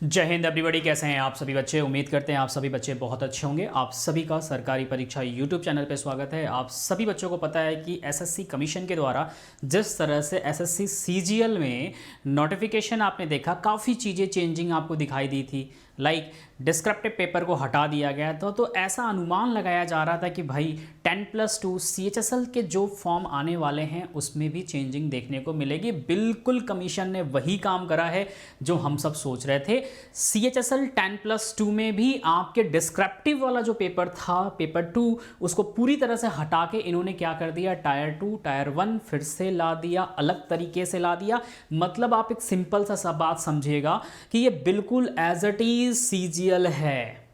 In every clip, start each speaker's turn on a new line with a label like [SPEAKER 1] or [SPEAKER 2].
[SPEAKER 1] जय हिंद एवरीबॉडी, कैसे हैं आप सभी बच्चे। उम्मीद करते हैं आप सभी बच्चे बहुत अच्छे होंगे। आप सभी का सरकारी परीक्षा यूट्यूब चैनल पे स्वागत है। आप सभी बच्चों को पता है कि एसएससी कमीशन के द्वारा जिस तरह से एसएससी सीजीएल में नोटिफिकेशन आपने देखा, काफ़ी चीज़ें चेंजिंग आपको दिखाई दी थी। लाइक डिस्क्रिप्टिव पेपर को हटा दिया गया था, तो ऐसा अनुमान लगाया जा रहा था कि भाई 10+2 CHSL के जो फॉर्म आने वाले हैं उसमें भी चेंजिंग देखने को मिलेगी। बिल्कुल कमीशन ने वही काम करा है जो हम सब सोच रहे थे। CHSL 10+2 में भी आपके डिस्क्रिप्टिव वाला जो पेपर था, पेपर 2, उसको पूरी तरह से हटा के इन्होंने क्या कर दिया, टायर 2 टायर 1 फिर से ला दिया, अलग तरीके से ला दिया। मतलब आप एक सिंपल सा बात समझिएगा कि ये बिल्कुल एज इट इज सीजीएल है,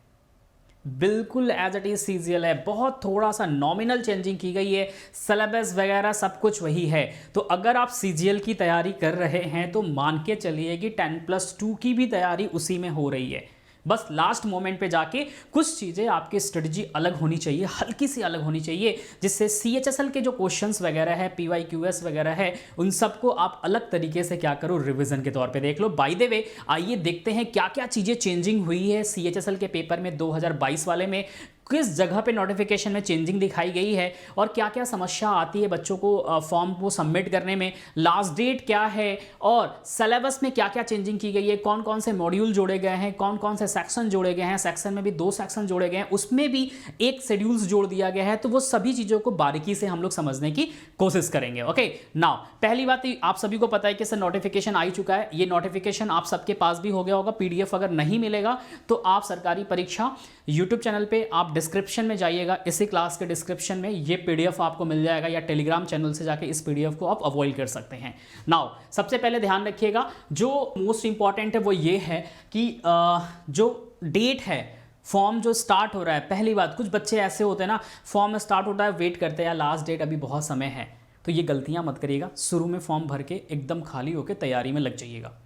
[SPEAKER 1] बिल्कुल एज इट इज सीजीएल है। बहुत थोड़ा सा नॉमिनल चेंजिंग की गई है, सिलेबस वगैरह सब कुछ वही है। तो अगर आप सीजीएल की तैयारी कर रहे हैं तो मान के चलिए कि 10+2 की भी तैयारी उसी में हो रही है। बस लास्ट मोमेंट पे जाके कुछ चीज़ें आपकी स्ट्रेटजी अलग होनी चाहिए, हल्की सी अलग होनी चाहिए, जिससे CHSL के जो क्वेश्चंस वगैरह है, PYQS वगैरह है, उन सबको आप अलग तरीके से क्या करो, रिवीजन के तौर पे देख लो। बाय द वे, आइए देखते हैं क्या क्या चीज़ें चेंजिंग हुई है CHSL के पेपर में 2022 वाले में, किस जगह पे नोटिफिकेशन में चेंजिंग दिखाई गई है और क्या क्या समस्या आती है बच्चों को फॉर्म को सबमिट करने में, लास्ट डेट क्या है और सिलेबस में क्या क्या चेंजिंग की गई है, कौन कौन से मॉड्यूल जोड़े गए हैं, कौन कौन से सेक्शन जोड़े गए हैं, सेक्शन में भी 2 सेक्शन जोड़े गए हैं, उसमें भी एक शेड्यूल्स जोड़ दिया गया है। तो वो सभी चीज़ों को बारीकी से हम लोग समझने की कोशिश करेंगे। ओके, नाउ पहली बात, आप सभी को पता है कि सर नोटिफिकेशन आ ही चुका है। ये नोटिफिकेशन आप सबके पास भी हो गया होगा। PDF अगर नहीं मिलेगा तो आप सरकारी परीक्षा यूट्यूब चैनल पे आप डिस्क्रिप्शन में जाइएगा, इसी क्लास के डिस्क्रिप्शन में ये PDF आपको मिल जाएगा, या टेलीग्राम चैनल से जाके इस PDF को आप अवॉइड कर सकते हैं। नाउ सबसे पहले ध्यान रखिएगा, जो मोस्ट इंपॉर्टेंट है वो ये है कि जो डेट है, फॉर्म जो स्टार्ट हो रहा है, पहली बात, कुछ बच्चे ऐसे होते हैं ना, फॉर्म स्टार्ट होता है, वेट करते हैं, लास्ट डेट अभी बहुत समय है, तो ये गलतियां मत करिएगा। शुरू में फॉर्म भर के एकदम खाली होकर तैयारी में लग जाइएगा,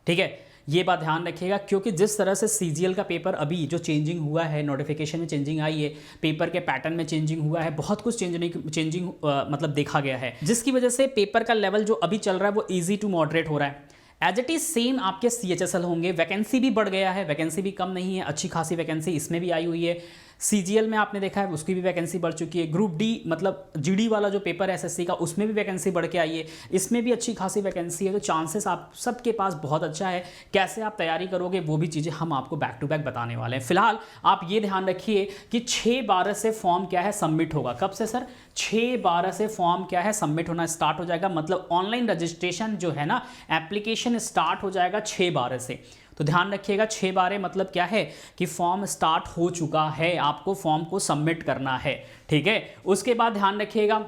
[SPEAKER 1] ठीक है। ये बात ध्यान रखिएगा, क्योंकि जिस तरह से सीजीएल का पेपर अभी जो चेंजिंग हुआ है, नोटिफिकेशन में चेंजिंग आई है, पेपर के पैटर्न में चेंजिंग हुआ है, बहुत कुछ चेंजिंग मतलब देखा गया है, जिसकी वजह से पेपर का लेवल जो अभी चल रहा है वो ईजी टू मॉडरेट हो रहा है। एज इट इज सेम आपके CHSL होंगे। वैकेंसी भी बढ़ गया है, वैकेंसी भी कम नहीं है, अच्छी खासी वैकेंसी इसमें भी आई हुई है। CGL में आपने देखा है उसकी भी वैकेंसी बढ़ चुकी है। ग्रुप D मतलब GD वाला जो पेपर है SSC का, उसमें भी वैकेंसी बढ़ के आई है, इसमें भी अच्छी खासी वैकेंसी है। तो चांसेस आप सबके पास बहुत अच्छा है। कैसे आप तैयारी करोगे वो भी चीज़ें हम आपको बैक टू बैक बताने वाले हैं। फिलहाल आप ये ध्यान रखिए कि 6/12 से फॉर्म क्या है सबमिट होगा। कब से सर? 6/12 से फॉर्म क्या है सबमिट होना स्टार्ट हो जाएगा। मतलब ऑनलाइन रजिस्ट्रेशन जो है ना, एप्लीकेशन स्टार्ट हो जाएगा 6/12 से। तो ध्यान रखिएगा, 6/12 मतलब क्या है कि फॉर्म स्टार्ट हो चुका है, आपको फॉर्म को सबमिट करना है, ठीक है। उसके बाद ध्यान रखिएगा,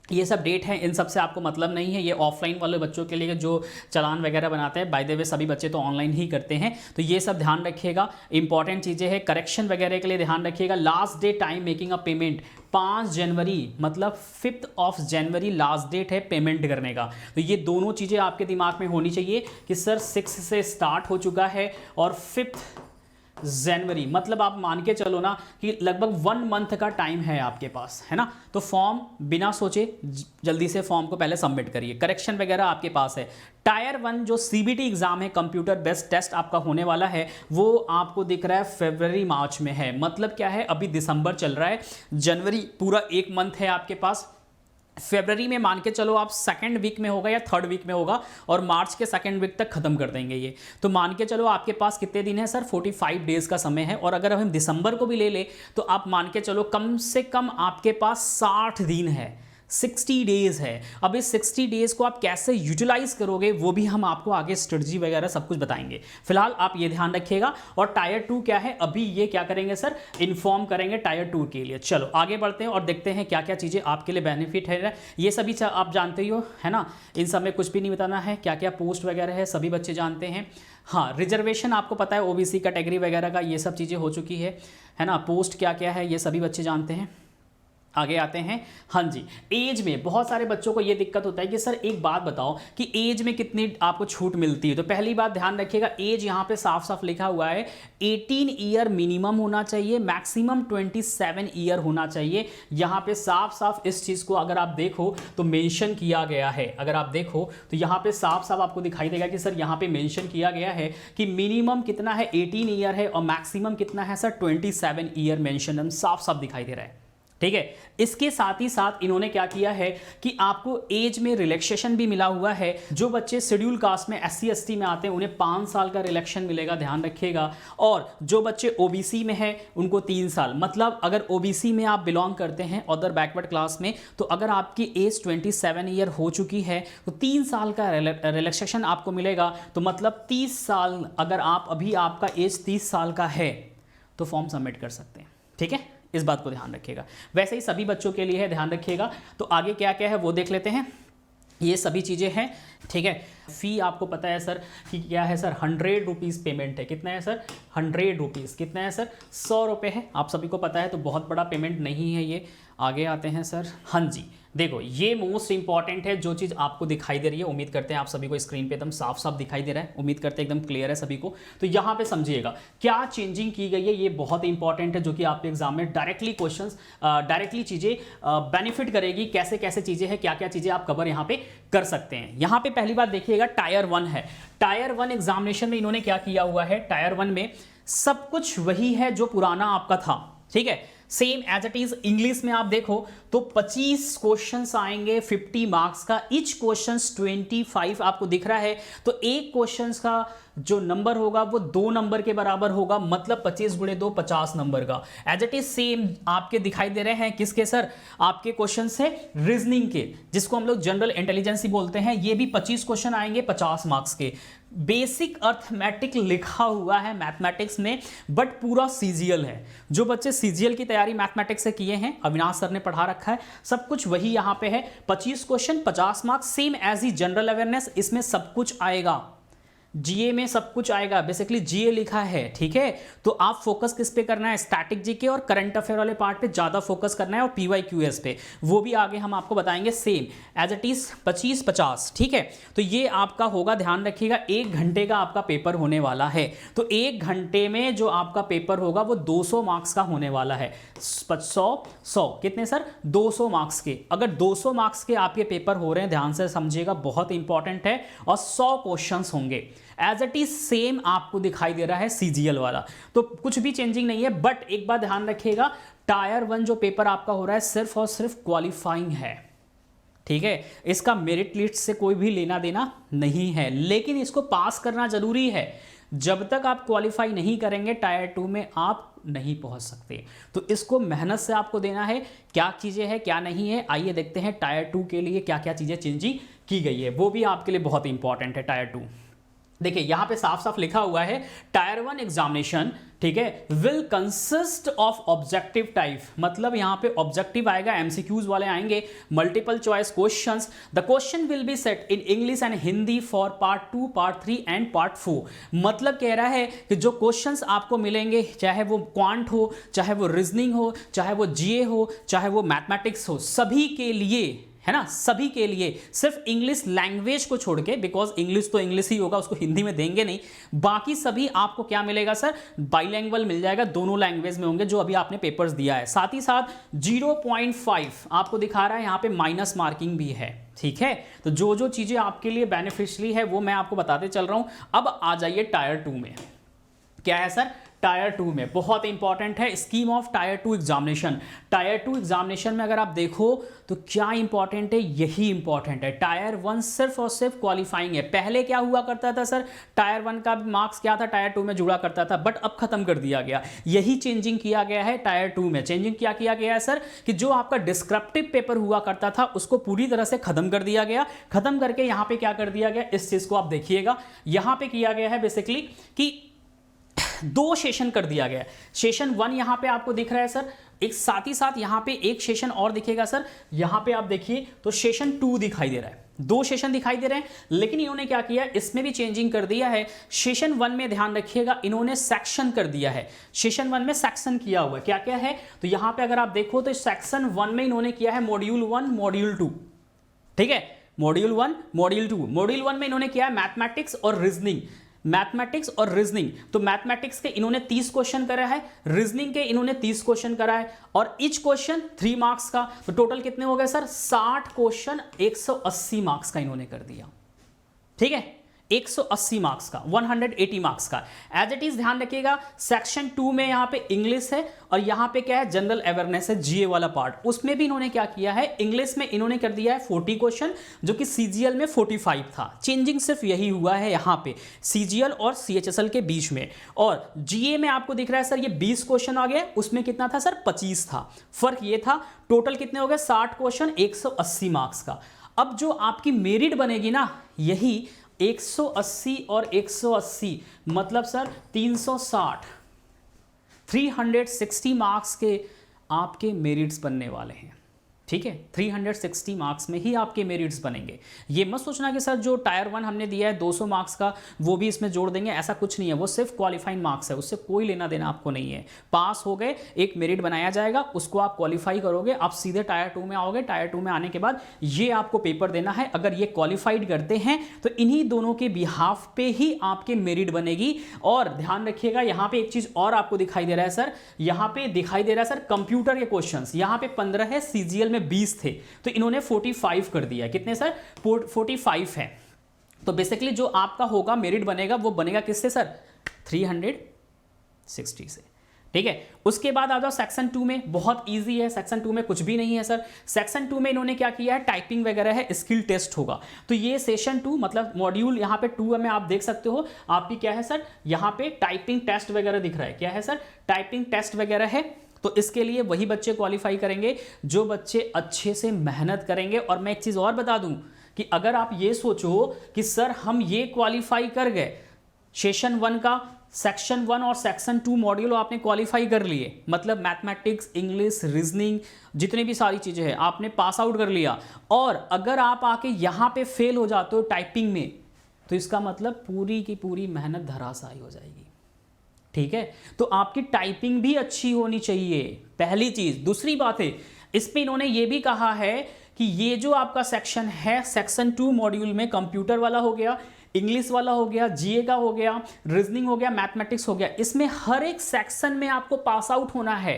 [SPEAKER 1] ये सब डेट है, इन सब से आपको मतलब नहीं है। ये ऑफलाइन वाले बच्चों के लिए जो चालान वगैरह बनाते हैं, बाय द वे सभी बच्चे तो ऑनलाइन ही करते हैं, तो ये सब ध्यान रखिएगा। इंपॉर्टेंट चीज़ें हैं, करेक्शन वगैरह के लिए ध्यान रखिएगा। Last day time making a payment 5 जनवरी, मतलब 5 जनवरी लास्ट डेट है पेमेंट करने का। तो ये दोनों चीज़ें आपके दिमाग में होनी चाहिए कि सर 6 से स्टार्ट हो चुका है और 5 जनवरी, मतलब आप मान के चलो ना कि लगभग 1 मंथ का टाइम है आपके पास, है ना। तो फॉर्म बिना सोचे जल्दी से फॉर्म को पहले सबमिट करिए। करेक्शन वगैरह आपके पास है। टायर 1 जो CBT एग्जाम है, कंप्यूटर बेस्ड टेस्ट आपका होने वाला है, वो आपको दिख रहा है फरवरी मार्च में है। मतलब क्या है, अभी दिसंबर चल रहा है, जनवरी पूरा 1 मंथ है आपके पास। फरवरी में मान के चलो आप 2nd वीक में होगा या 3rd वीक में होगा, और मार्च के 2nd वीक तक खत्म कर देंगे ये। तो मान के चलो आपके पास कितने दिन है सर? 45 डेज का समय है। और अगर हम दिसंबर को भी ले ले तो आप मान के चलो कम से कम आपके पास 60 दिन है, 60 डेज है। अब इस 60 डेज को आप कैसे यूटिलाइज करोगे वो भी हम आपको आगे स्ट्रेटजी वगैरह सब कुछ बताएंगे। फिलहाल आप ये ध्यान रखिएगा। और टायर 2 क्या है, अभी ये क्या करेंगे सर, इन्फॉर्म करेंगे टायर 2 के लिए। चलो आगे बढ़ते हैं और देखते हैं क्या क्या चीज़ें आपके लिए बेनिफिट है। ये सभी आप जानते ही हो, है ना, इन सब में कुछ भी नहीं बताना है। क्या क्या पोस्ट वगैरह है सभी बच्चे जानते हैं। हाँ, रिजर्वेशन आपको पता है, OBC कैटेगरी वगैरह का ये सब चीज़ें हो चुकी है ना। पोस्ट क्या क्या है ये सभी बच्चे जानते हैं। आगे आते हैं। हाँ जी, एज में बहुत सारे बच्चों को ये दिक्कत होता है कि सर एक बात बताओ कि एज में कितनी आपको छूट मिलती है। तो पहली बात ध्यान रखिएगा, एज यहाँ पे साफ साफ लिखा हुआ है 18 ईयर मिनिमम होना चाहिए, मैक्सिमम 27 ईयर होना चाहिए। यहाँ पे साफ साफ इस चीज़ को अगर आप देखो तो मेंशन किया गया है। अगर आप देखो तो यहाँ पे साफ साफ आपको दिखाई देगा कि सर यहाँ पे मेंशन किया गया है कि मिनिमम कितना है 18 ईयर है और मैक्सिमम कितना है सर 27 ईयर मेंशन साफ साफ दिखाई दे रहा है। ठीक है, इसके साथ ही साथ इन्होंने क्या किया है कि आपको एज में रिलैक्सेशन भी मिला हुआ है। जो बच्चे शेड्यूल कास्ट में SC ST में आते हैं उन्हें 5 साल का रिलैक्सेशन मिलेगा, ध्यान रखिएगा। और जो बच्चे OBC में है उनको 3 साल। मतलब अगर OBC में आप बिलोंग करते हैं अदर बैकवर्ड क्लास में, तो अगर आपकी एज 27 ईयर हो चुकी है तो 3 साल का रिलैक्सेशन आपको मिलेगा। तो मतलब 30 साल, अगर आप अभी आपका एज 30 साल का है तो फॉर्म सबमिट कर सकते हैं। ठीक है, इस बात को ध्यान रखिएगा। वैसे ही सभी बच्चों के लिए है, ध्यान रखिएगा। तो आगे क्या क्या है वो देख लेते हैं। ये सभी चीज़ें हैं। ठीक है, फ़ी आपको पता है सर कि क्या है सर, 100 रुपीज़ पेमेंट है। कितना है सर, 100 रुपीज़। कितना है सर, 100 रुपये है। आप सभी को पता है, तो बहुत बड़ा पेमेंट नहीं है ये। आगे आते हैं सर। हाँ जी, देखो ये मोस्ट इंपॉर्टेंट है जो चीज़ आपको दिखाई दे रही है। उम्मीद करते हैं आप सभी को स्क्रीन पे एकदम साफ साफ दिखाई दे रहा है। उम्मीद करते हैं एकदम क्लियर है सभी को। तो यहाँ पे समझिएगा क्या चेंजिंग की गई है, ये बहुत इंपॉर्टेंट है, जो कि आपके एग्जाम में डायरेक्टली क्वेश्चंस डायरेक्टली चीज़ें बेनिफिट करेगी। कैसे कैसे चीज़ें हैं, क्या क्या चीज़ें आप कवर यहाँ पे कर सकते हैं। यहाँ पे पहली बात देखिएगा, टायर 1 है। टायर 1 एग्जामिनेशन में इन्होंने क्या किया हुआ है, टायर 1 में सब कुछ वही है जो पुराना आपका था। ठीक है, same as it is. English में आप देखो तो 25 क्वेश्चंस आएंगे 50 मार्क्स का। ईच क्वेश्चंस 25 आपको दिख रहा है। तो एक क्वेश्चंस का जो नंबर होगा वो 2 नंबर के बराबर होगा, मतलब 25 गुणे 2 50 नंबर का। एज इट इज सेम आपके दिखाई दे रहे हैं। किसके सर, आपके क्वेश्चन से रीजनिंग के, जिसको हम लोग जनरल इंटेलिजेंस बोलते हैं। ये भी 25 क्वेश्चन आएंगे 50 मार्क्स के। बेसिक अर्थमेटिक लिखा हुआ है मैथमेटिक्स में, बट पूरा सीजीएल है। जो बच्चे सीजीएल की तैयारी मैथमेटिक्स से किए हैं, अविनाश सर ने पढ़ा रखा है, सब कुछ वही यहाँ पे है। 25 क्वेश्चन 50 मार्क्स, सेम एज ही जनरल अवेयरनेस, इसमें सब कुछ आएगा। जीए में सब कुछ आएगा, बेसिकली जीए लिखा है। ठीक है, तो आप फोकस किस पे करना है, स्टैटिक जीके और करंट अफेयर वाले पार्ट पे ज्यादा फोकस करना है, और PYQS पे, वो भी आगे हम आपको बताएंगे। Same as it is 25-50। ठीक है, तो ये आपका होगा, ध्यान रखिएगा। 1 घंटे का आपका पेपर होने वाला है। तो 1 घंटे में जो आपका पेपर होगा वो 200 मार्क्स का होने वाला है। 100 कितने सर, 200 मार्क्स के। अगर 200 मार्क्स के आपके पेपर हो रहे हैं, ध्यान से समझिएगा, बहुत इंपॉर्टेंट है। और 100 क्वेश्चंस होंगे। एज इट इज सेम आपको दिखाई दे रहा है सीजीएल वाला, तो कुछ भी चेंजिंग नहीं है। बट एक बात ध्यान रखिएगा, टायर 1 जो पेपर आपका हो रहा है सिर्फ और सिर्फ क्वालिफाइंग है। ठीक है, इसका मेरिट लिस्ट से कोई भी लेना देना नहीं है, लेकिन इसको पास करना जरूरी है। जब तक आप क्वालिफाई नहीं करेंगे टायर 2 में आप नहीं पहुंच सकते। तो इसको मेहनत से आपको देना है। क्या चीजें हैं क्या नहीं है, आइए देखते हैं टायर 2 के लिए क्या क्या चीजें चेंजिंग की गई है, वो भी आपके लिए बहुत इंपॉर्टेंट है। टायर 2 देखिए यहां पे साफ साफ लिखा हुआ है, टायर 1 एग्जामिनेशन, ठीक है, will consist of objective type. मतलब यहां पे ऑब्जेक्टिव आएगा, एमसीक्यूज वाले आएंगे, multiple choice questions. The question will be set in English and Hindi for part 2, part 3 and part 4। मतलब कह रहा है कि जो क्वेश्चंस आपको मिलेंगे, चाहे वो क्वांट हो, चाहे वो रीजनिंग हो, चाहे वो जीए हो, चाहे वो मैथमेटिक्स हो, सभी के लिए, है ना, सभी के लिए, सिर्फ इंग्लिश लैंग्वेज को छोड़ के, बिकॉज इंग्लिश तो इंग्लिश ही होगा, उसको हिंदी में देंगे नहीं। बाकी सभी आपको क्या मिलेगा सर, बाइलैंग्वेज मिल जाएगा, दोनों लैंग्वेज में होंगे जो अभी आपने पेपर्स दिया है। साथ ही साथ 0.5 आपको दिखा रहा है, यहाँ पे माइनस मार्किंग भी है। ठीक है, तो जो जो चीजें आपके लिए बेनिफिशियरी है वो मैं आपको बताते चल रहा हूं। अब आ जाइए टायर 2 में। क्या है सर, टायर 2 में बहुत इंपॉर्टेंट है scheme of tier 2 examination. Tyre 2 examination में अगर आप देखो तो क्या इंपॉर्टेंट है, यही इंपॉर्टेंट है। टायर 1 सिर्फ और सिर्फ क्वालिफाइंग है। पहले क्या हुआ करता था सर, टायर 1 का मार्क्स क्या था, टायर 2 में जुड़ा करता था, बट अब खत्म कर दिया गया। यही चेंजिंग किया गया है टायर 2 में। चेंजिंग क्या किया गया है सर, कि जो आपका डिस्क्रिप्टिव पेपर हुआ करता था उसको पूरी तरह से खत्म कर दिया गया। खत्म करके यहां पे क्या कर दिया गया, इस चीज को आप देखिएगा, यहां पे किया गया है बेसिकली कि 2 सेशन कर दिया गया। सेशन 1 यहां पे आपको दिख रहा है सर, एक साथ ही साथ यहां पे एक सेशन और दिखेगा सर। यहां पे आप देखिए तो सेशन 2 दिखाई दे रहा है। 2 सेशन दिखाई दे रहे हैं, लेकिन इन्होंने क्या किया, इसमें भी चेंजिंग कर दिया है। सेशन 1 में ध्यान रखिएगा, इन्होंने सेक्शन कर दिया है। सेशन 1 में सेक्शन किया हुआ है, क्या क्या है, तो यहां पे अगर आप देखो तो सेक्शन 1 में इन्होंने किया है मॉड्यूल 1 मॉड्यूल 2, ठीक है, मॉड्यूल 1 मॉड्यूल 2। मॉड्यूल 1 में इन्होंने किया है मैथमेटिक्स और रीजनिंग, मैथमेटिक्स और रीजनिंग। तो मैथमेटिक्स के इन्होंने 30 क्वेश्चन करा है, रीजनिंग के इन्होंने 30 क्वेश्चन करा है, और ईच क्वेश्चन 3 मार्क्स का। तो टोटल कितने हो गए सर, 60 क्वेश्चन 180 मार्क्स का इन्होंने कर दिया, ठीक है, 180 मार्क्स का, 180 मार्क्स का। एज इट इज ध्यान रखिएगा, सेक्शन 2 में यहां पे इंग्लिश है और यहां पे क्या है, जनरल अवेयरनेस है, जीए वाला पार्ट। उसमें भी इन्होंने क्या किया है, इंग्लिश में इन्होंने कर दिया है 40 क्वेश्चन, जो कि सीजीएल में 45 था। चेंजिंग सिर्फ यही हुआ है यहां पे सीजीएल और सीएचएसएल के बीच में। और जीए में आपको दिख रहा है सर ये 20 क्वेश्चन आ गया, उसमें कितना था सर, 25 था। फर्क ये था, टोटल कितने हो गए, 60 क्वेश्चन 180 मार्क्स का। अब जो आपकी मेरिट बनेगी ना, यही 180 और 180 मतलब सर 360, 360 मार्क्स के आपके मेरिट्स बनने वाले हैं, ठीक है, 360 मार्क्स में ही आपके मेरिट्स बनेंगे। ये मत सोचना कि सर जो टायर 1 हमने दिया है 200 मार्क्स का वो भी इसमें जोड़ देंगे, ऐसा कुछ नहीं है। वो सिर्फ क्वालिफाइंग मार्क्स है, उससे कोई लेना देना आपको नहीं है। पास हो गए, एक मेरिट बनाया जाएगा, उसको आप क्वालिफाई करोगे, आप सीधे टायर 2 में आओगे। टायर 2 में आने के बाद ये आपको पेपर देना है। अगर ये क्वालिफाइड करते हैं तो इन्हीं दोनों के बिहाफ पे ही आपके मेरिट बनेगी। और ध्यान रखिएगा, यहाँ पे एक चीज और आपको दिखाई दे रहा है सर, यहाँ पे दिखाई दे रहा है सर कंप्यूटर के क्वेश्चन, यहाँ पे 15 है, सीजीएल में 20 थे, तो इन्होंने 45 कर दिया। कितने सर, 45 है। तो बेसिकली जो आपका होगा मेरिट बनेगा, वो बनेगा किससे सर, 360 से, ठीक है। उसके बाद आ जाओ सेक्शन 2 में, बहुत इजी है। सेक्शन 2 में कुछ भी नहीं है सर। सेक्शन 2 में इन्होंने क्या किया है, टाइपिंग वगैरह है, स्किल टेस्ट होगा। तो ये सेशन 2 मतलब मॉड्यूल यहाँ पे 2 में आप देख सकते हो, आपकी क्या है सर, यहाँ पे टाइपिंग टेस्ट वगैरह दिख रहा है। क्या है सर, टाइपिंग टेस्ट वगैरह है। तो इसके लिए वही बच्चे क्वालिफाई करेंगे जो बच्चे अच्छे से मेहनत करेंगे। और मैं एक चीज़ और बता दूं कि अगर आप ये सोचो कि सर हम ये क्वालिफाई कर गए, सेशन 1 का सेक्शन 1 और सेक्शन 2 मॉड्यूल आपने क्वालिफाई कर लिए, मतलब मैथमेटिक्स, इंग्लिश, रीजनिंग, जितनी भी सारी चीज़ें हैं आपने पास आउट कर लिया, और अगर आप आके यहाँ पे फेल हो जाते हो टाइपिंग में, तो इसका मतलब पूरी की पूरी मेहनत धराशायी हो जाएगी, ठीक है। तो आपकी टाइपिंग भी अच्छी होनी चाहिए, पहली चीज। दूसरी बात है, इसमें इन्होंने ये भी कहा है कि ये जो आपका सेक्शन है, सेक्शन 2 मॉड्यूल में कंप्यूटर वाला हो गया, इंग्लिश वाला हो गया, जीए का हो गया, रीजनिंग हो गया, मैथमेटिक्स हो गया, इसमें हर एक सेक्शन में आपको पास आउट होना है।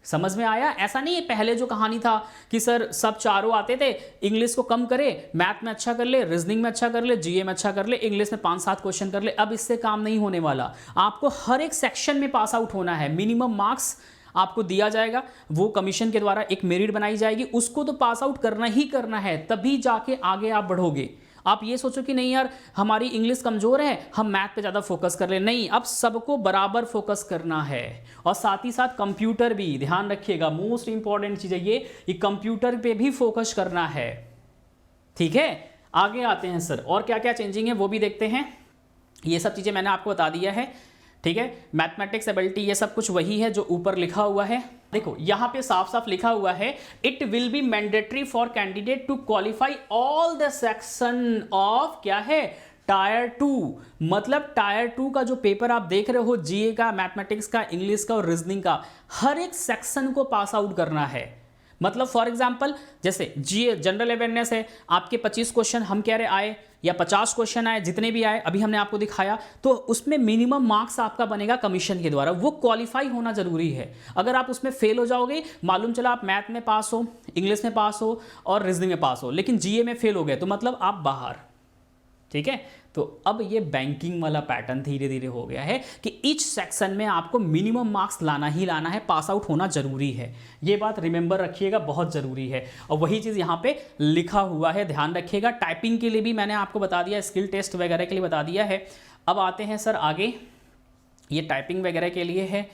[SPEAKER 1] समझ में आया? ऐसा नहीं है पहले जो कहानी था कि सर सब चारों आते थे, इंग्लिश को कम करे, मैथ में अच्छा कर ले, रीजनिंग में अच्छा कर ले, जीए में अच्छा कर ले, इंग्लिश में 5-7 क्वेश्चन कर ले। अब इससे काम नहीं होने वाला, आपको हर एक सेक्शन में पास आउट होना है। मिनिमम मार्क्स आपको दिया जाएगा, वो कमीशन के द्वारा एक मेरिट बनाई जाएगी, उसको तो पास आउट करना ही करना है, तभी जाके आगे आप बढ़ोगे। आप ये सोचो कि नहीं यार हमारी इंग्लिश कमजोर है, हम मैथ पे ज़्यादा फोकस कर ले, नहीं, अब सबको बराबर फोकस करना है। और साथ ही साथ कंप्यूटर भी, ध्यान रखिएगा, मोस्ट इंपॉर्टेंट चीज़ है ये कि कंप्यूटर पे भी फोकस करना है, ठीक है। आगे आते हैं सर, और क्या क्या चेंजिंग है वो भी देखते हैं। ये सब चीज़ें मैंने आपको बता दिया है, ठीक है। मैथमेटिक्स एबिलिटी ये सब कुछ वही है जो ऊपर लिखा हुआ है। देखो यहां पे साफ साफ लिखा हुआ है, it will be mandatory for candidate to qualify all the section of, क्या है, टायर 2। मतलब टायर 2 का जो पेपर आप देख रहे हो, जीए का, मैथमेटिक्स का, इंग्लिश का और रीजनिंग का, हर एक सेक्शन को पास आउट करना है। मतलब फॉर एग्जाम्पल जैसे जीए जनरल अवेयरनेस है, आपके 25 क्वेश्चन हम कह रहे आए या 50 क्वेश्चन आए, जितने भी आए अभी हमने आपको दिखाया, तो उसमें मिनिमम मार्क्स आपका बनेगा कमीशन के द्वारा, वो क्वालिफाई होना जरूरी है। अगर आप उसमें फेल हो जाओगे, मालूम चला आप मैथ में पास हो, इंग्लिश में पास हो और रीजनिंग में पास हो, लेकिन जीए में फेल हो गए, तो मतलब आप बाहर, ठीक है। तो अब ये बैंकिंग वाला पैटर्न धीरे धीरे हो गया है कि ईच सेक्शन में आपको मिनिमम मार्क्स लाना ही लाना है, पास आउट होना जरूरी है। ये बात रिमेंबर रखिएगा, बहुत जरूरी है। और वही चीज़ यहाँ पे लिखा हुआ है, ध्यान रखिएगा। टाइपिंग के लिए भी मैंने आपको बता दिया, स्किल टेस्ट वगैरह के लिए बता दिया है। अब आते हैं सर आगे, ये टाइपिंग वगैरह के लिए है।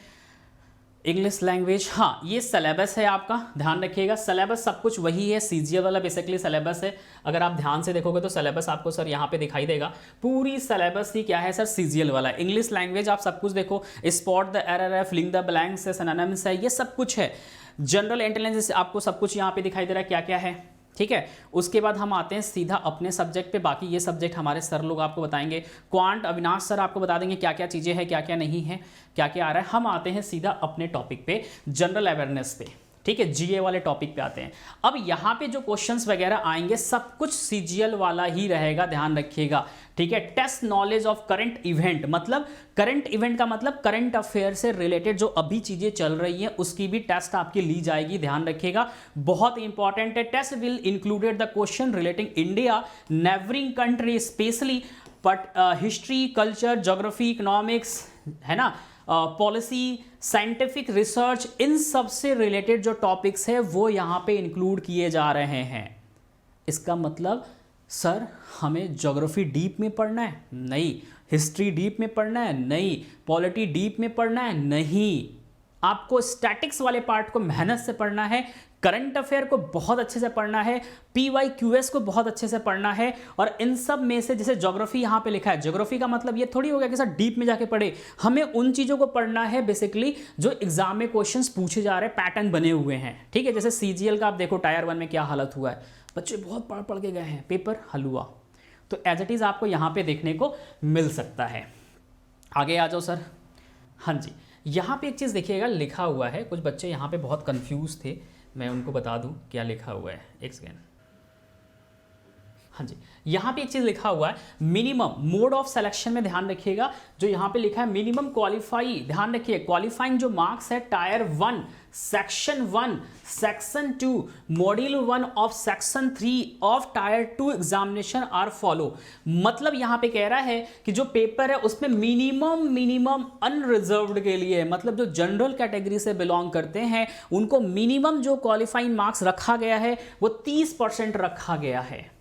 [SPEAKER 1] इंग्लिश लैंग्वेज, हाँ ये सिलेबस है आपका, ध्यान रखिएगा। सिलेबस सब कुछ वही है, सीजीएल वाला बेसिकली सिलेबस है। अगर आप ध्यान से देखोगे तो सिलेबस आपको सर यहाँ पे दिखाई देगा, पूरी सिलेबस ही क्या है सर, सीजीएल वाला। इंग्लिश लैंग्वेज आप सब कुछ देखो, spot the error, filling the blanks है, सिनोनिम्स है, ये सब कुछ है। जनरल इंटेलिजेंस आपको सब कुछ यहाँ पे दिखाई दे रहा है क्या क्या है, ठीक है। उसके बाद हम आते हैं सीधा अपने सब्जेक्ट पे। बाकी ये सब्जेक्ट हमारे सर लोग आपको बताएंगे। क्वांट अविनाश सर आपको बता देंगे क्या क्या चीज़ें हैं, क्या क्या नहीं है, क्या क्या आ रहा है। हम आते हैं सीधा अपने टॉपिक पे, जनरल अवेयरनेस पे, ठीक है, जीए वाले टॉपिक पे आते हैं। अब यहाँ पे जो क्वेश्चंस वगैरह आएंगे सब कुछ सीजीएल वाला ही रहेगा, ध्यान रखिएगा, ठीक है। Test knowledge of current event, मतलब करंट इवेंट का मतलब करंट अफेयर से रिलेटेड जो अभी चीजें चल रही हैं उसकी भी टेस्ट आपकी ली जाएगी, ध्यान रखिएगा, बहुत इंपॉर्टेंट है। Test will included the question relating India, neighbouring country specially, but history, culture, geography, economics, है ना, पॉलिसी, साइंटिफिक रिसर्च, इन सब से रिलेटेड जो टॉपिक्स है वो यहाँ पे इंक्लूड किए जा रहे हैं। इसका मतलब सर हमें ज्योग्राफी डीप में पढ़ना है? नहीं। हिस्ट्री डीप में पढ़ना है? नहीं। पॉलिटी डीप में पढ़ना है? नहीं। आपको स्टैटिक्स वाले पार्ट को मेहनत से पढ़ना है, करंट अफेयर को बहुत अच्छे से पढ़ना है, PYQS को बहुत अच्छे से पढ़ना है। और इन सब में से जैसे ज्योग्राफी यहाँ पे लिखा है, ज्योग्राफी का मतलब ये थोड़ी हो गया कि सर डीप में जाके पढ़े, हमें उन चीज़ों को पढ़ना है बेसिकली जो एग्जाम में क्वेश्चंस पूछे जा रहे हैं, पैटर्न बने हुए हैं, ठीक है। जैसे CGL का आप देखो टायर 1 में क्या हालत हुआ है, बच्चे बहुत पढ़ पढ़ के गए हैं, पेपर हलवा। तो एज इट इज़ आपको यहाँ पे देखने को मिल सकता है। आगे आ जाओ सर। हाँ जी, यहाँ पे एक चीज़ देखिएगा लिखा हुआ है, कुछ बच्चे यहाँ पे बहुत कंफ्यूज थे, मैं उनको बता दूं क्या लिखा हुआ है, एक सेकेंड। हाँ जी, यहाँ पे एक चीज़ लिखा हुआ है, मिनिमम मोड ऑफ सिलेक्शन में ध्यान रखिएगा, जो यहाँ पे लिखा है मिनिमम क्वालिफाई, ध्यान रखिए क्वालिफाइंग जो मार्क्स है tier 1, section 1, section 2, module 1 of section 3 of tier 2 examination are follow. मतलब यहाँ पे कह रहा है कि जो पेपर है उसमें मिनिमम अनरिजर्व्ड के लिए, मतलब जो जनरल कैटेगरी से बिलोंग करते हैं उनको मिनिमम जो क्वालिफाइंग मार्क्स रखा गया है वो 30% रखा गया है,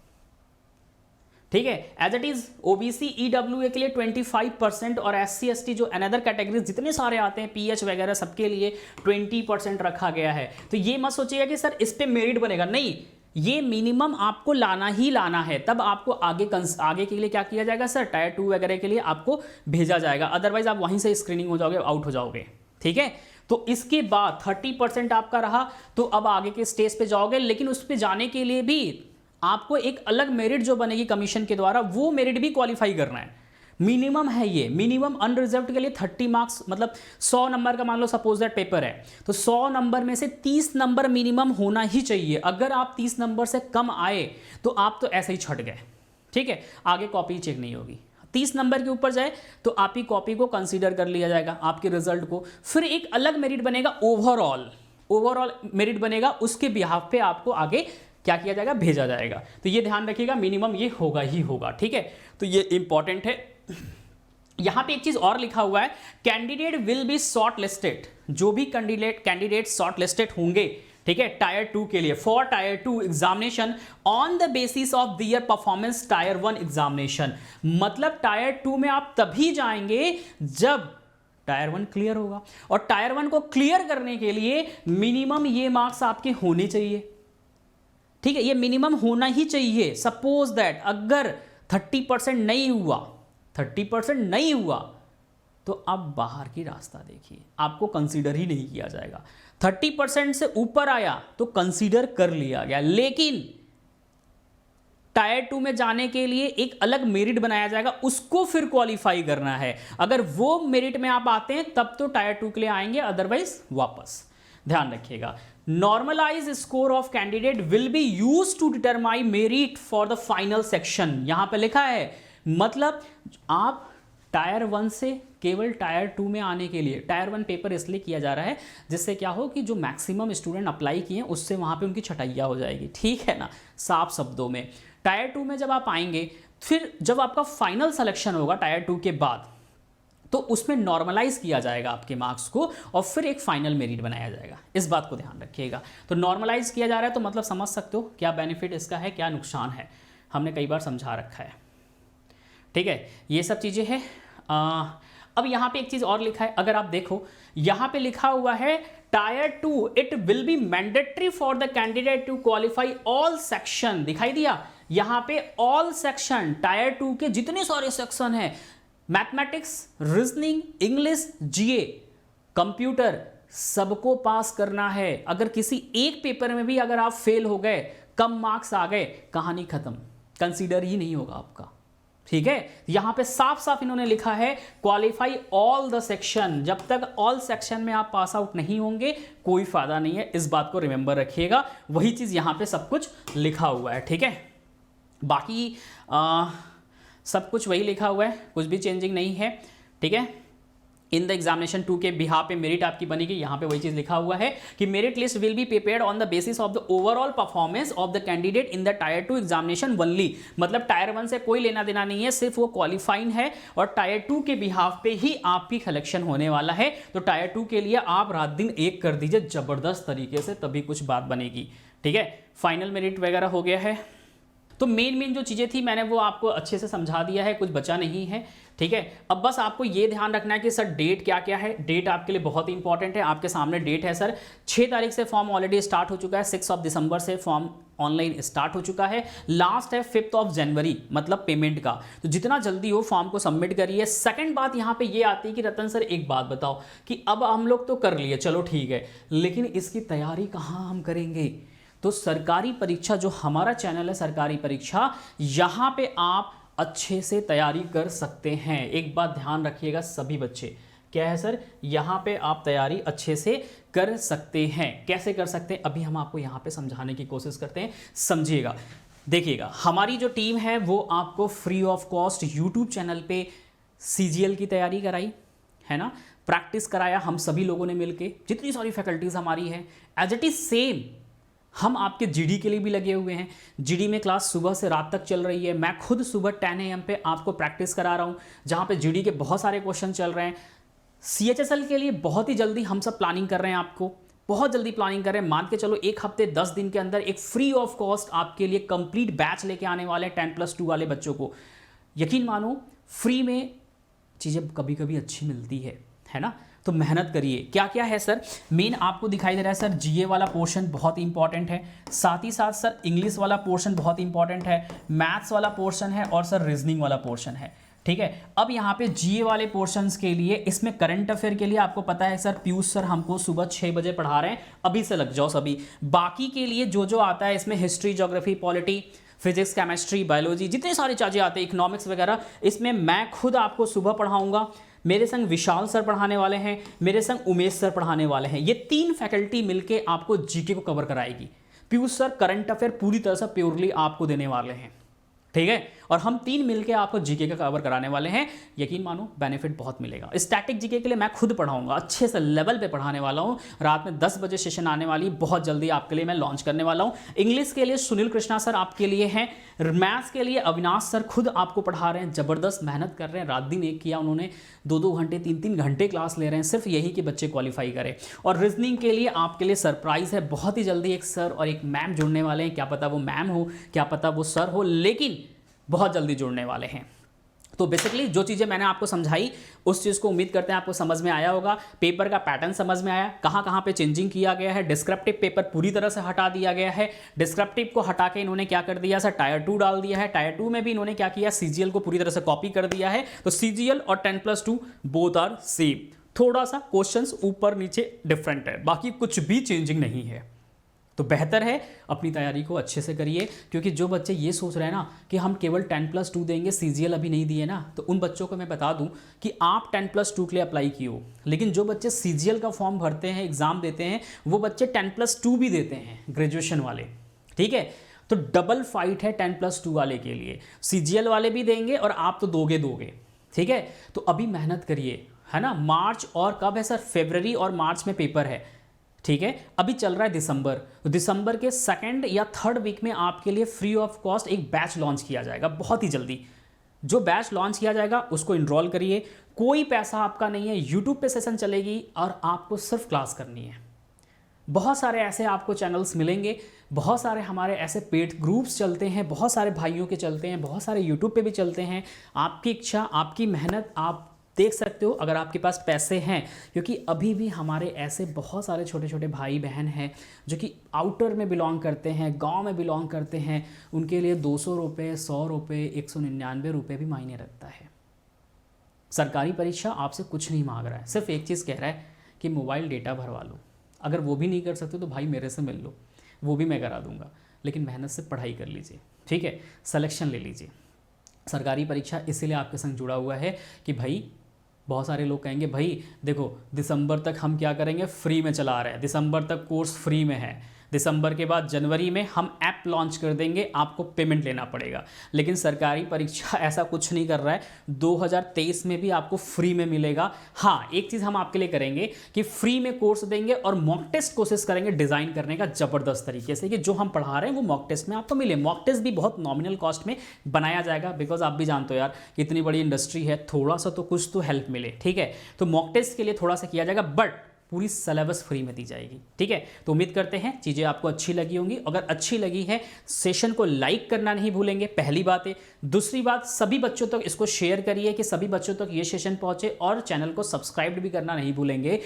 [SPEAKER 1] ठीक है। As it is OBC EWA के लिए 25% और SC ST जो अनदर कैटेगरीज जितने सारे आते हैं PH वगैरह सबके लिए 20% रखा गया है। तो ये मत सोचिएगा कि सर इस पे मेरिट बनेगा, नहीं, ये मिनिमम आपको लाना ही लाना है, तब आपको आगे के लिए क्या किया जाएगा सर, टायर 2 वगैरह के लिए आपको भेजा जाएगा, अदरवाइज आप वहीं से स्क्रीनिंग हो जाओगे, आउट हो जाओगे, ठीक है। तो इसके बाद 30% आपका रहा, तो अब आगे के स्टेज पे जाओगे, लेकिन उस पे जाने के लिए भी आपको एक अलग मेरिट जो बनेगी कमीशन के द्वारा, वो मेरिट भी क्वालिफाई करना है। मिनिमम है ये, मिनिमम अनरिजर्व्ड के लिए 30 मार्क्स, मतलब 100 नंबर का मान लो सपोज दैट पेपर है, तो 100 नंबर में से 30 नंबर मिनिमम होना ही चाहिए। अगर आप 30 नंबर से कम आए तो आप तो ऐसे ही छट गए, ठीक है, आगे कॉपी चेक नहीं होगी। 30 नंबर के ऊपर जाए तो आपकी कॉपी को कंसीडर कर लिया जाएगा, आपके रिजल्ट को। फिर एक अलग मेरिट बनेगा, ओवरऑल मेरिट बनेगा, उसके बिहाफ पे आपको आगे क्या किया जाएगा, भेजा जाएगा। तो ये ध्यान रखिएगा, मिनिमम ये होगा ही होगा, ठीक है। तो ये इंपॉर्टेंट है। यहां पे एक चीज और लिखा हुआ है, candidate will B short listed, जो भी कैंडिडेट शॉर्ट लिस्टेड होंगे, ठीक है, टायर 2 के लिए, for tier 2 examination on the basis of their performance tier 1 examination. मतलब टायर 2 में आप तभी जाएंगे जब टायर 1 क्लियर होगा, और टायर 1 को क्लियर करने के लिए मिनिमम ये मार्क्स आपके होने चाहिए, ठीक है, ये मिनिमम होना ही चाहिए। सपोज दैट अगर 30% नहीं हुआ तो आप बाहर की रास्ता देखिए, आपको कंसीडर ही नहीं किया जाएगा। 30% से ऊपर आया तो कंसीडर कर लिया गया, लेकिन टायर 2 में जाने के लिए एक अलग मेरिट बनाया जाएगा, उसको फिर क्वालिफाई करना है। अगर वो मेरिट में आप आते हैं तब तो टायर 2 के लिए आएंगे, अदरवाइज वापस। ध्यान रखिएगा, normalise score of candidate will be use to determine merit for the final section. यहां पे लिखा है, मतलब आप टायर 1 से केवल टायर 2 में आने के लिए, टायर 1 पेपर इसलिए किया जा रहा है जिससे क्या हो कि जो मैक्सिमम स्टूडेंट अप्लाई किए हैं उससे वहां पे उनकी छटैया हो जाएगी, ठीक है ना, साफ शब्दों में। टायर 2 में जब आप आएंगे, फिर जब आपका फाइनल सिलेक्शन होगा टायर 2 के बाद, तो उसमें नॉर्मलाइज किया जाएगा आपके मार्क्स को और फिर एक फाइनल मेरिट बनाया जाएगा। इस बात को ध्यान रखिएगा। तो नॉर्मलाइज किया जा रहा है तो मतलब समझ सकते हो क्या बेनिफिट इसका है, क्या नुकसान है, हमने कई बार समझा रखा है, ठीक है। ये सब चीज़ें हैं। अब यहाँ पे एक चीज़ और लिखा है, अगर आप देखो यहाँ पे लिखा हुआ है tier 2 it will be mandatory for the candidate to qualify all section. दिखाई दिया यहाँ पे ऑल सेक्शन, टायर 2 के जितने सारे सेक्शन हैं, मैथमेटिक्स, रीजनिंग, इंग्लिश, जीए, कंप्यूटर, सबको पास करना है। अगर किसी एक पेपर में भी अगर आप फेल हो गए कम मार्क्स आ गए, कहानी खत्म, कंसीडर ही नहीं होगा आपका। ठीक है, यहां पे साफ साफ इन्होंने लिखा है क्वालिफाई ऑल द सेक्शन। जब तक ऑल सेक्शन में आप पास आउट नहीं होंगे कोई फायदा नहीं है, इस बात को रिमेंबर रखिएगा। वही चीज यहां पे सब कुछ लिखा हुआ है। ठीक है, बाकी सब कुछ वही लिखा हुआ है, कुछ भी चेंजिंग नहीं है। ठीक है, इन द एग्जामिनेशन 2 के बिहार पे मेरिट आपकी बनेगी, यहाँ पे वही चीज लिखा हुआ है कि merit list will be prepared on the basis of the overall performance of the candidate in the tyre 2 examination only. मतलब टायर 1 से कोई लेना देना नहीं है, सिर्फ वो क्वालिफाइंग है और टायर 2 के बिहाफ पे ही आपकी कलेक्शन होने वाला है। तो टायर 2 के लिए आप रात दिन एक कर दीजिए जबरदस्त तरीके से, तभी कुछ बात बनेगी। ठीक है, फाइनल मेरिट वगैरह हो गया है, तो मेन जो चीज़ें थी मैंने वो आपको अच्छे से समझा दिया है, कुछ बचा नहीं है। ठीक है, अब बस आपको ये ध्यान रखना है कि सर डेट क्या क्या है। डेट आपके लिए बहुत इंपॉर्टेंट है, आपके सामने डेट है सर 6 तारीख से फॉर्म ऑलरेडी स्टार्ट हो चुका है, 6 दिसंबर से फॉर्म ऑनलाइन स्टार्ट हो चुका है, लास्ट है 5 जनवरी मतलब पेमेंट का। तो जितना जल्दी हो फॉर्म को सबमिट करिए। सेकंड बात यहाँ पे ये आती है कि रतन सर एक बात बताओ कि अब हम लोग तो कर लिए, चलो ठीक है, लेकिन इसकी तैयारी कहाँ हम करेंगे। तो सरकारी परीक्षा जो हमारा चैनल है सरकारी परीक्षा, यहाँ पे आप अच्छे से तैयारी कर सकते हैं। एक बात ध्यान रखिएगा सभी बच्चे, क्या है सर, यहाँ पे आप तैयारी अच्छे से कर सकते हैं। कैसे कर सकते हैं अभी हम आपको यहाँ पे समझाने की कोशिश करते हैं, समझिएगा। देखिएगा, हमारी जो टीम है वो आपको free of cost YouTube channel पे CGL की तैयारी कराई है ना, प्रैक्टिस कराया हम सभी लोगों ने मिलके, जितनी सारी फैकल्टीज हमारी है एज इट इज सेम हम आपके GD के लिए भी लगे हुए हैं। GD में क्लास सुबह से रात तक चल रही है, मैं खुद सुबह 10 AM पे आपको प्रैक्टिस करा रहा हूँ, जहाँ पे GD के बहुत सारे क्वेश्चन चल रहे हैं। CHSL के लिए बहुत ही जल्दी हम सब प्लानिंग कर रहे हैं, आपको बहुत जल्दी प्लानिंग कर रहे हैं, मान के चलो 1 हफ्ते 10 दिन के अंदर एक फ्री ऑफ कॉस्ट आपके लिए कंप्लीट बैच लेके आने वाले हैं 10+2 वाले बच्चों को। यकीन मानो फ्री में चीज़ें कभी कभी अच्छी मिलती है ना, तो मेहनत करिए। क्या क्या है सर, मेन आपको दिखाई दे रहा है सर GA वाला पोर्शन बहुत इंपॉर्टेंट है, साथ ही साथ सर इंग्लिश वाला पोर्शन बहुत इंपॉर्टेंट है, मैथ्स वाला पोर्शन है और सर रीजनिंग वाला पोर्शन है। ठीक है, अब यहाँ पे GA वाले पोर्शंस के लिए इसमें करंट अफेयर के लिए आपको पता है सर पीयूष सर हमको सुबह 6 बजे पढ़ा रहे हैं, अभी से लग जाओ सभी। बाकी के लिए जो जो आता है इसमें history, geography, polity, physics, chemistry, biology, जितने सारी चीज़ें आते हैं, इकोनॉमिक्स वगैरह, इसमें मैं खुद आपको सुबह पढ़ाऊंगा। मेरे संग विशाल सर पढ़ाने वाले हैं, मेरे संग उमेश सर पढ़ाने वाले हैं। ये 3 फैकल्टी मिलके आपको GK को कवर कराएगी। पीयूष सर करंट अफेयर पूरी तरह से प्योरली आपको देने वाले हैं। ठीक है, और हम 3 मिलके आपको GK का कवर कराने वाले हैं। यकीन मानो बेनिफिट बहुत मिलेगा। स्टैटिक GK के लिए मैं खुद पढ़ाऊंगा, अच्छे से लेवल पे पढ़ाने वाला हूं। रात में 10 बजे सेशन आने वाली, बहुत जल्दी आपके लिए मैं लॉन्च करने वाला हूं। इंग्लिश के लिए सुनील कृष्णा सर आपके लिए हैं, मैथ्स के लिए अविनाश सर खुद आपको पढ़ा रहे हैं, जबरदस्त मेहनत कर रहे हैं, रात दिन एक किया उन्होंने, 2-2 घंटे 3-3 घंटे क्लास ले रहे हैं, सिर्फ यही कि बच्चे क्वालिफाई करें। और रीजनिंग के लिए आपके लिए सरप्राइज है, बहुत ही जल्दी एक सर और एक मैम जुड़ने वाले हैं। क्या पता वो मैम हो, क्या पता वो सर हो, लेकिन बहुत जल्दी जुड़ने वाले हैं। तो बेसिकली जो चीज़ें मैंने आपको समझाई उस चीज़ को उम्मीद करते हैं आपको समझ में आया होगा। पेपर का पैटर्न समझ में आया, कहाँ कहाँ पे चेंजिंग किया गया है। डिस्क्रिप्टिव पेपर पूरी तरह से हटा दिया गया है। डिस्क्रिप्टिव को हटा के इन्होंने क्या कर दिया सर, टायर 2 डाल दिया है। टायर 2 में भी इन्होंने क्या किया, CGL को पूरी तरह से कॉपी कर दिया है। तो CGL और 10+2 बोथ आर सेम, थोड़ा सा क्वेश्चंस ऊपर नीचे डिफरेंट है, बाकी कुछ भी चेंजिंग नहीं है। तो बेहतर है अपनी तैयारी को अच्छे से करिए, क्योंकि जो बच्चे ये सोच रहे हैं ना कि हम केवल 10+2 देंगे, CGL अभी नहीं दिए ना, तो उन बच्चों को मैं बता दूं कि आप 10+2 के लिए अप्लाई किए हो, लेकिन जो बच्चे CGL का फॉर्म भरते हैं, एग्जाम देते हैं, वो बच्चे 10+2 भी देते हैं, ग्रेजुएशन वाले। ठीक है, तो डबल फाइट है 10+2 वाले के लिए, CGL वाले भी देंगे और आप तो दोगे। ठीक है, तो अभी मेहनत करिए, है ना। मार्च और कब है सर, फरवरी और मार्च में पेपर है। ठीक है, अभी चल रहा है दिसंबर, तो दिसंबर के 2nd या 3rd वीक में आपके लिए फ्री ऑफ कॉस्ट एक बैच लॉन्च किया जाएगा बहुत ही जल्दी। जो बैच लॉन्च किया जाएगा उसको इनरोल करिए, कोई पैसा आपका नहीं है, यूट्यूब पे सेशन चलेगी और आपको सिर्फ क्लास करनी है। बहुत सारे ऐसे आपको चैनल्स मिलेंगे, बहुत सारे हमारे ऐसे पेड ग्रुप्स चलते हैं, बहुत सारे भाइयों के चलते हैं, बहुत सारे यूट्यूब पे भी चलते हैं। आपकी इच्छा, आपकी मेहनत आप देख सकते हो अगर आपके पास पैसे हैं, क्योंकि अभी भी हमारे ऐसे बहुत सारे छोटे छोटे भाई बहन हैं जो कि आउटर में बिलोंग करते हैं, गांव में बिलोंग करते हैं, उनके लिए 200 रुपये, 100 रुपये, 199 रुपये भी मायने रखता है। सरकारी परीक्षा आपसे कुछ नहीं मांग रहा है, सिर्फ एक चीज़ कह रहा है कि मोबाइल डेटा भरवा लो। अगर वो भी नहीं कर सकते तो भाई मेरे से मिल लो, वो भी मैं करा दूंगा। लेकिन मेहनत से पढ़ाई कर लीजिए, ठीक है, सिलेक्शन ले लीजिए। सरकारी परीक्षा इसीलिए आपके संग जुड़ा हुआ है कि भाई बहुत सारे लोग कहेंगे भाई देखो दिसंबर तक हम क्या करेंगे, फ्री में चला रहे हैं, दिसंबर तक कोर्स फ्री में है, दिसंबर के बाद जनवरी में हम ऐप लॉन्च कर देंगे, आपको पेमेंट लेना पड़ेगा। लेकिन सरकारी परीक्षा ऐसा कुछ नहीं कर रहा है, 2023 में भी आपको फ्री में मिलेगा। हाँ, एक चीज़ हम आपके लिए करेंगे कि फ्री में कोर्स देंगे और मॉक टेस्ट कोशिश करेंगे डिज़ाइन करने का ज़बरदस्त तरीके से कि जो हम पढ़ा रहे हैं वो मॉक टेस्ट में आपको मिले। मॉक टेस्ट भी बहुत नॉमिनल कॉस्ट में बनाया जाएगा, बिकॉज आप भी जानते हो यार इतनी बड़ी इंडस्ट्री है, थोड़ा सा तो कुछ तो हेल्प मिले, ठीक है। तो मॉक टेस्ट के लिए थोड़ा सा किया जाएगा, बट पूरी सिलेबस फ्री में दी जाएगी, ठीक है। तो उम्मीद करते हैं चीज़ें आपको अच्छी लगी होंगी। अगर अच्छी लगी है सेशन को लाइक करना नहीं भूलेंगे, पहली बात है। दूसरी बात, सभी बच्चों तक इसको शेयर करिए कि सभी बच्चों तक ये सेशन पहुंचे, और चैनल को सब्सक्राइब भी करना नहीं भूलेंगे।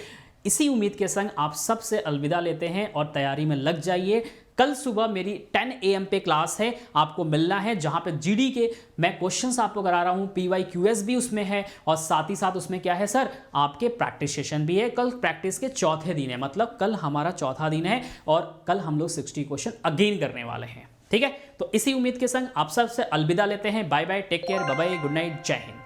[SPEAKER 1] इसी उम्मीद के संग आप सबसे अलविदा लेते हैं और तैयारी में लग जाइए। कल सुबह मेरी 10 AM पे क्लास है, आपको मिलना है, जहां पे जीडी के मैं क्वेश्चंस आपको करा रहा हूं, PYQS भी उसमें है, और साथ ही साथ उसमें क्या है सर, आपके प्रैक्टिस सेशन भी है। कल प्रैक्टिस के चौथे दिन है, मतलब कल हमारा चौथा दिन है, और कल हम लोग 60 क्वेश्चन अगेन करने वाले हैं, ठीक है। तो इसी उम्मीद के संग आप सबसे अलविदा लेते हैं। Bye bye, take care, bye bye, good night, जय हिंद।